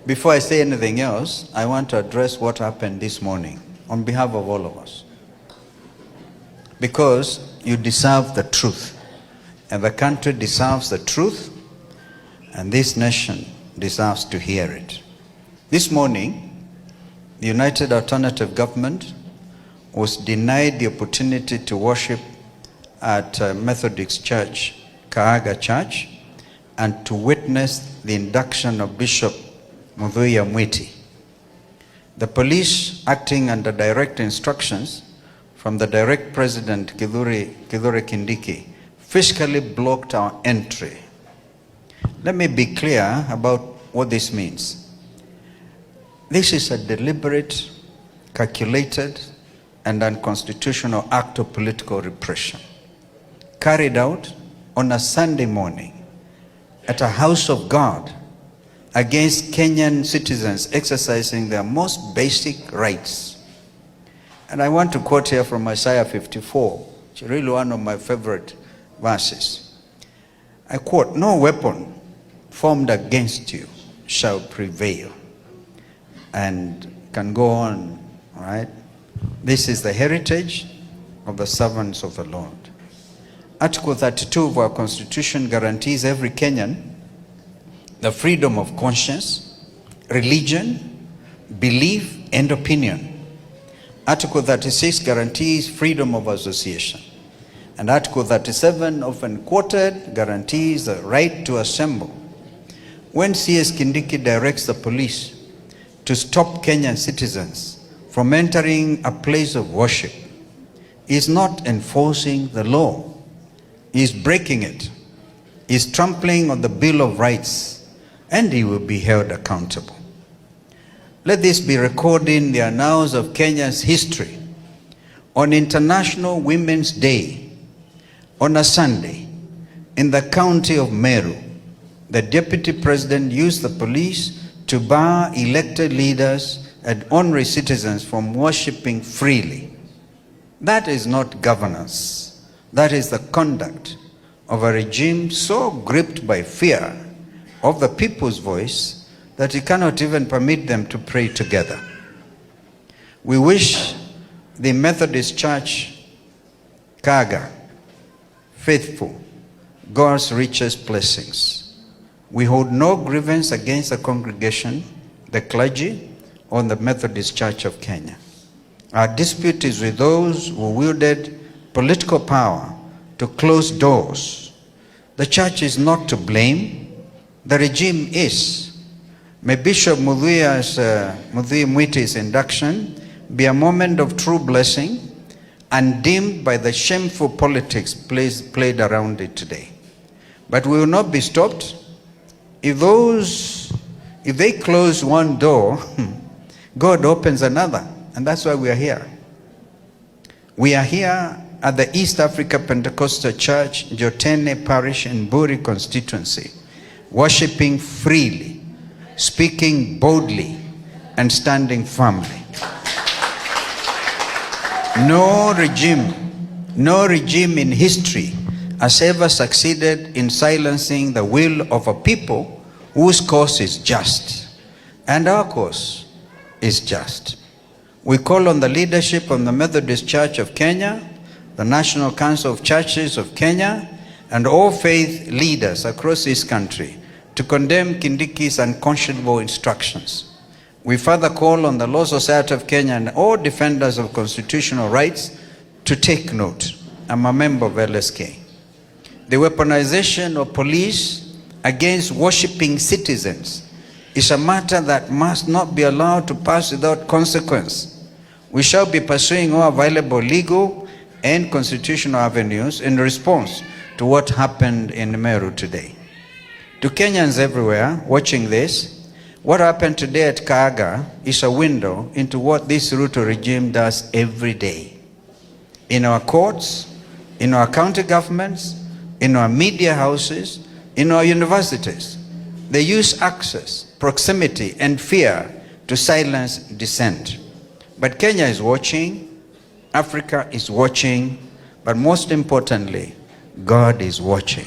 Before I say anything else, I want to address what happened this morning on behalf of all of us. Because you deserve the truth, and the country deserves the truth, and this nation deserves to hear it. This morning, the United Alternative Government was denied the opportunity to worship at Methodist Church, Kaaga Church, and to witness the induction of Bishop Wamunyoro. The police, acting under direct instructions from the direct president, Kithure Kindiki, physically blocked our entry. Let me be clear about what this means. This is a deliberate, calculated, and unconstitutional act of political repression carried out on a Sunday morning at a house of God against Kenyan citizens exercising their most basic rights. And I want to quote here from Isaiah 54, which is really one of my favorite verses. I quote, "No weapon formed against you shall prevail." And can go on, all right? This is the heritage of the servants of the Lord. Article 32 of our Constitution guarantees every Kenyan the freedom of conscience, religion, belief, and opinion. Article 36 guarantees freedom of association. And Article 37, often quoted, guarantees the right to assemble. When CS Kindiki directs the police to stop Kenyan citizens from entering a place of worship, he is not enforcing the law. He is breaking it. He is trampling on the Bill of Rights, and he will be held accountable. Let this be recorded in the annals of Kenya's history. On International Women's Day, on a Sunday, in the county of Meru, the deputy president used the police to bar elected leaders and honorary citizens from worshiping freely. That is not governance. That is the conduct of a regime so gripped by fear of the people's voice that it cannot even permit them to pray together. We wish the Methodist Church, Kaaga, faithful, God's richest blessings. We hold no grievance against the congregation, the clergy, or the Methodist Church of Kenya. Our dispute is with those who wielded political power to close doors. The church is not to blame. The regime is. May Bishop Wamunyoro's induction be a moment of true blessing, undimmed by the shameful politics played around it today. But we will not be stopped. If they close one door, God opens another. And that's why we are here. We are here at the East Africa Pentecostal Church, Jotene Parish in Buri constituency, worshiping freely, speaking boldly, and standing firmly. No regime in history has ever succeeded in silencing the will of a people whose cause is just. And our cause is just. We call on the leadership of the Methodist Church of Kenya, the National Council of Churches of Kenya, and all faith leaders across this country to condemn Kindiki's unconscionable instructions. We further call on the Law Society of Kenya and all defenders of constitutional rights to take note. I'm a member of LSK. The weaponization of police against worshipping citizens is a matter that must not be allowed to pass without consequence. We shall be pursuing all available legal and constitutional avenues in response to what happened in Meru today. To Kenyans everywhere watching this, what happened today at Kaaga is a window into what this Ruto regime does every day. In our courts, in our county governments, in our media houses, in our universities, they use access, proximity, and fear to silence dissent. But Kenya is watching, Africa is watching, but most importantly, God is watching.